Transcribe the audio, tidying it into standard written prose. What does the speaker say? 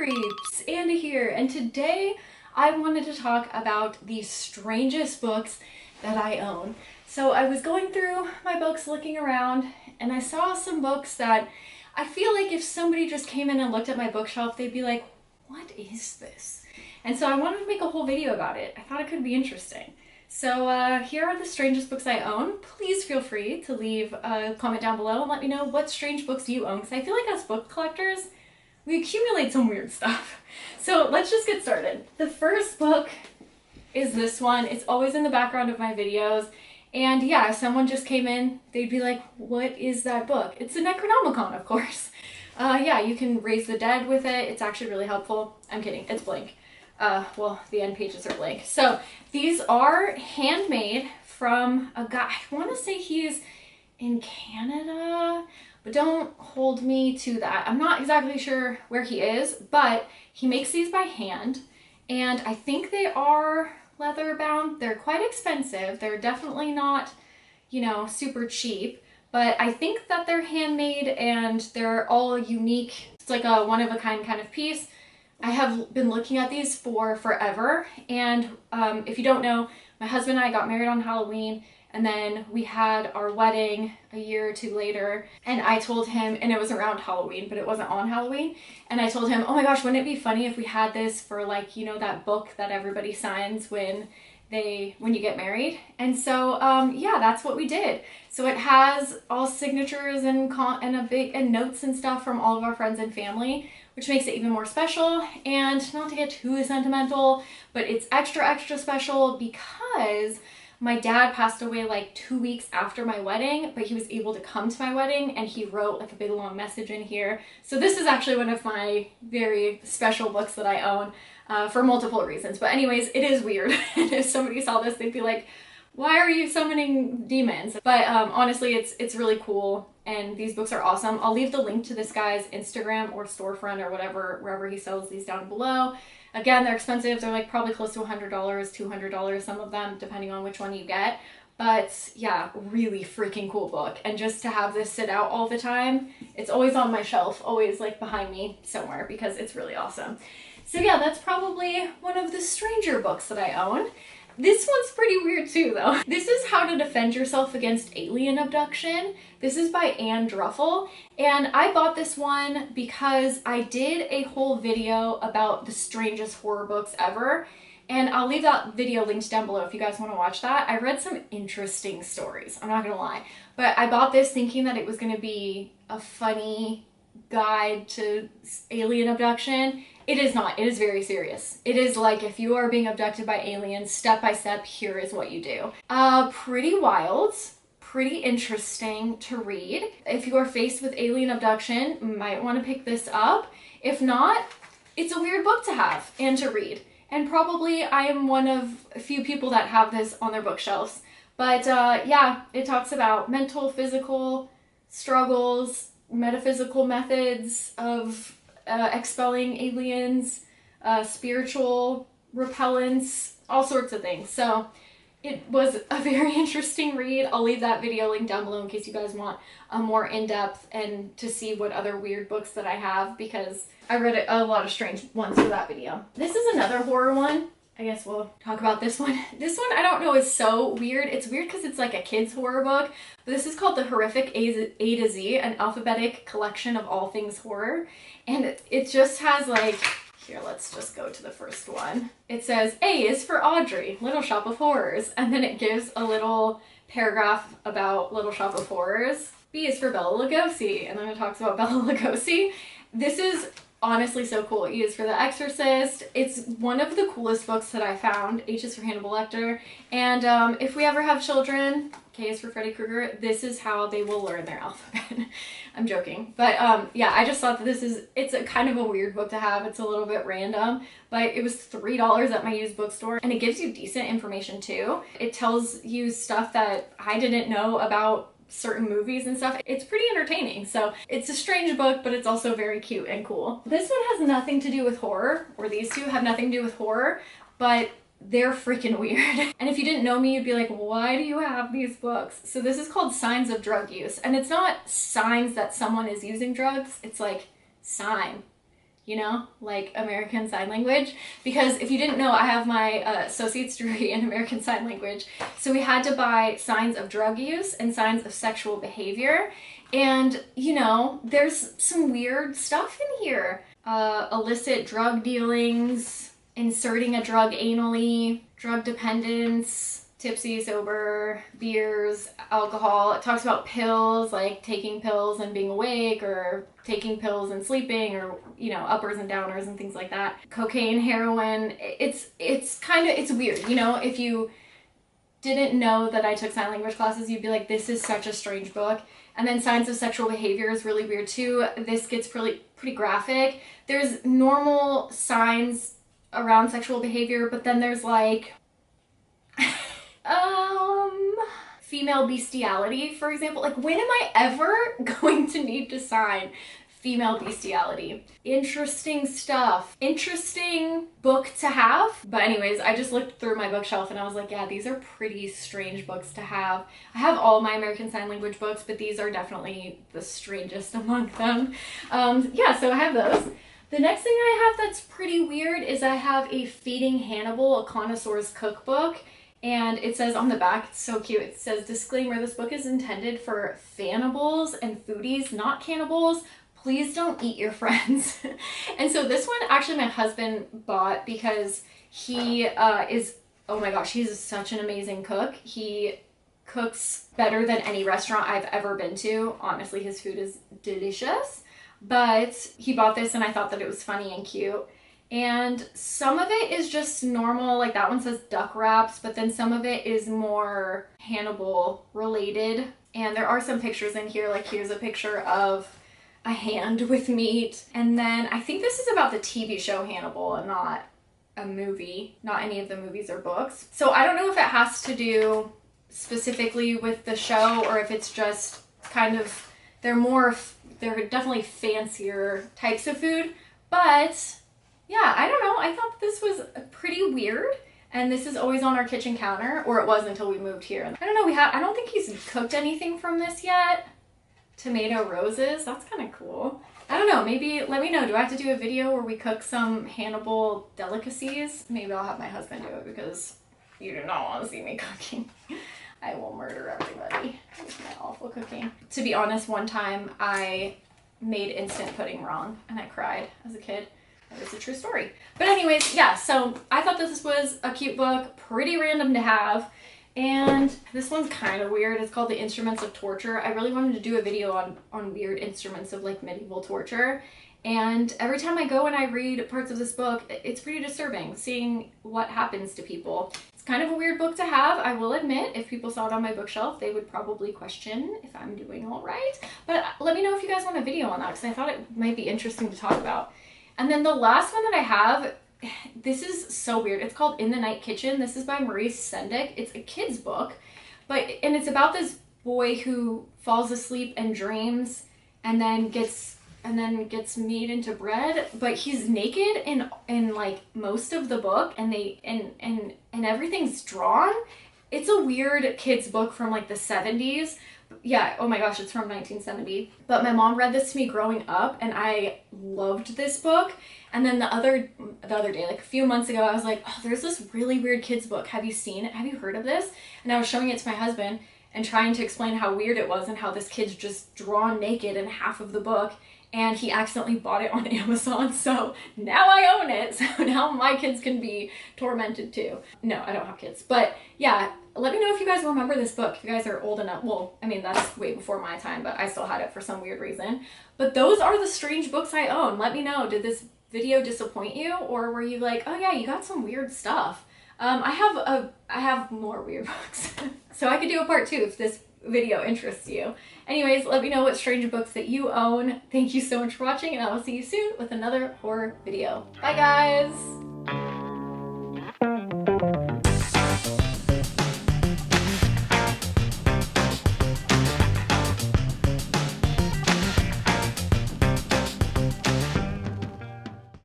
creeps, Andy here, and today I wanted to talk about the strangest books that I own. So I was going through my books looking around and I saw some books that I feel like if somebody just came in and looked at my bookshelf, they'd be like, what is this? And so I wanted to make a whole video about it. I thought it could be interesting. So here are the strangest books I own. Please feel free to leave a comment down below and let me know what strange books you own, because I feel like as book collectors, we accumulate some weird stuff. So let's just get started. The first book is this one. It's always in the background of my videos. And yeah, if someone just came in, they'd be like, what is that book? It's a Necronomicon, of course. Yeah, you can raise the dead with it. It's actually really helpful. I'm kidding, it's blank. Well, the end pages are blank. So these are handmade from a guy, I want to say he's in Canada, but don't hold me to that. I'm not exactly sure where he is, but he makes these by hand, and I think they are leather bound. They're quite expensive. They're definitely not, you know, super cheap, but I think that they're handmade and they're all unique. It's like a one-of-a-kind kind of piece. I have been looking at these for forever, and if you don't know, my husband and I got married on Halloween, and then we had our wedding a year or two later, and I told him, and it was around Halloween, but it wasn't on Halloween, and I told him, oh my gosh, wouldn't it be funny if we had this for, like, you know, that book that everybody signs when you get married? And so yeah, that's what we did. So it has all signatures and notes and stuff from all of our friends and family, which makes it even more special. And not to get too sentimental, but it's extra special because my dad passed away like 2 weeks after my wedding, but he was able to come to my wedding, and he wrote like a big long message in here. So this is actually one of my very special books that I own for multiple reasons. But anyways, it is weird. And if somebody saw this, they'd be like, why are you summoning demons? But honestly, it's really cool, and these books are awesome. I'll leave the link to this guy's Instagram or storefront or whatever, wherever he sells these, down below. Again, they're expensive. They're like probably close to $100, $200, some of them, depending on which one you get. But yeah, really freaking cool book. And just to have this sit out all the time, it's always on my shelf, always like behind me somewhere, because it's really awesome. So yeah, that's probably one of the stranger books that I own. This one's pretty weird too, though. This is How to Defend Yourself Against Alien Abduction. This is by Anne Druffel, and I bought this one because I did a whole video about the strangest horror books ever, and I'll leave that video linked down below if you guys want to watch that. I read some interesting stories, I'm not gonna lie, but I bought this thinking that it was gonna be a funny guide to alien abduction. It is not. It is very serious. It is like, if you are being abducted by aliens, step by step, here is what you do. Pretty wild, pretty interesting to read. If you are faced with alien abduction, you might want to pick this up. If not, it's a weird book to have and to read. And probably I am one of a few people that have this on their bookshelves. But yeah, it talks about mental, physical struggles, metaphysical methods of expelling aliens, spiritual repellents, all sorts of things. So it was a very interesting read. I'll leave that video link down below in case you guys want a more in-depth and to see what other weird books that I have, because I read a lot of strange ones for that video. This is another horror one. I guess we'll talk about this one. This one, I don't know, is so weird. It's weird because it's like a kid's horror book, but this is called The Horrific A to Z, an alphabetic collection of all things horror. And it just has like, here, let's just go to the first one. It says, A is for Audrey, Little Shop of Horrors. And then it gives a little paragraph about Little Shop of Horrors. B is for Bela Lugosi, and then it talks about Bela Lugosi. This is honestly so cool. E is for The Exorcist. It's one of the coolest books that I found. H is for Hannibal Lecter. And if we ever have children, K is for Freddy Krueger, this is how they will learn their alphabet. I'm joking. But yeah, I just thought that it's a kind of a weird book to have. It's a little bit random, but it was $3 at my used bookstore, and it gives you decent information too. It tells you stuff that I didn't know about certain movies and stuff. It's pretty entertaining. So it's a strange book, but it's also very cute and cool. This one has nothing to do with horror, or these two have nothing to do with horror, but they're freaking weird. And if you didn't know me, you'd be like, why do you have these books? So this is called Signs of Drug Use, and it's not signs that someone is using drugs, it's like sign you know, like American Sign Language. Because if you didn't know, I have my associate's degree in American Sign Language. So we had to buy signs of drug use and signs of sexual behavior. And, you know, there's some weird stuff in here. Illicit drug dealings, inserting a drug anally, drug dependence, tipsy, sober, beers, alcohol. It talks about pills, like taking pills and being awake, or taking pills and sleeping, or, you know, uppers and downers and things like that. Cocaine, heroin. It's weird. You know, if you didn't know that I took sign language classes, you'd be like, this is such a strange book. And then signs of sexual behavior is really weird too. This gets pretty graphic. There's normal signs around sexual behavior, but then there's like female bestiality, for example. Like, when am I ever going to need to sign female bestiality? Interesting stuff. Interesting book to have. But anyways, I just looked through my bookshelf and I was like, yeah, these are pretty strange books to have. I have all my American Sign Language books, but these are definitely the strangest among them. Yeah, so I have those. The next thing I have that's pretty weird is I have a Feeding Hannibal, a connoisseur's cookbook. And it says on the back, it's so cute, it says, disclaimer, this book is intended for fannibals and foodies, not cannibals. Please don't eat your friends. And so this one, actually my husband bought because he is, oh my gosh, he's such an amazing cook. He cooks better than any restaurant I've ever been to. Honestly, his food is delicious. But he bought this and I thought that it was funny and cute. And some of it is just normal, like that one says duck wraps, but then some of it is more Hannibal related. And there are some pictures in here, like here's a picture of a hand with meat. And then I think this is about the TV show Hannibal and not a movie, not any of the movies or books. So I don't know if it has to do specifically with the show or if it's just kind of, they're definitely fancier types of food, but yeah, I don't know. I thought this was pretty weird. And this is always on our kitchen counter, or it was until we moved here. I don't know, I don't think he's cooked anything from this yet. Tomato roses, that's kind of cool. I don't know, maybe let me know. Do I have to do a video where we cook some Hannibal delicacies? Maybe I'll have my husband do it because you do not want to see me cooking. I will murder everybody with my awful cooking. To be honest, one time I made instant pudding wrong and I cried as a kid. That is a true story. But anyways, yeah, so I thought this was a cute book, pretty random to have. And this one's kind of weird. It's called The Instruments of Torture. I really wanted to do a video on weird instruments of like medieval torture. And every time I go and I read parts of this book, it's pretty disturbing seeing what happens to people. It's kind of a weird book to have, I will admit. If people saw it on my bookshelf, they would probably question if I'm doing all right. But let me know if you guys want a video on that because I thought it might be interesting to talk about. And then the last one that I have, this is so weird. It's called In the Night Kitchen. This is by Maurice Sendak. It's a kid's book, and it's about this boy who falls asleep and dreams and then gets made into bread, but he's naked in like most of the book, and everything's drawn. It's a weird kid's book from like the 70s. Yeah, oh my gosh, it's from 1970. But my mom read this to me growing up and I loved this book. And then the other day, like a few months ago, I was like, oh, there's this really weird kids book. Have you seen it? Have you heard of this? And I was showing it to my husband and trying to explain how weird it was and how this kid's just drawn naked in half of the book. And he accidentally bought it on Amazon, so now I own it. So now my kids can be tormented too. No, I don't have kids. But yeah, let me know if you guys remember this book, if you guys are old enough. Well, I mean, that's way before my time, but I still had it for some weird reason. But those are the strange books I own. Let me know, did this video disappoint you? Or were you like, oh yeah, you got some weird stuff? I have more weird books. So I could do a part 2 if this video interests you. Anyways, let me know what strange books that you own. Thank you so much for watching, and I will see you soon with another horror video. Bye guys!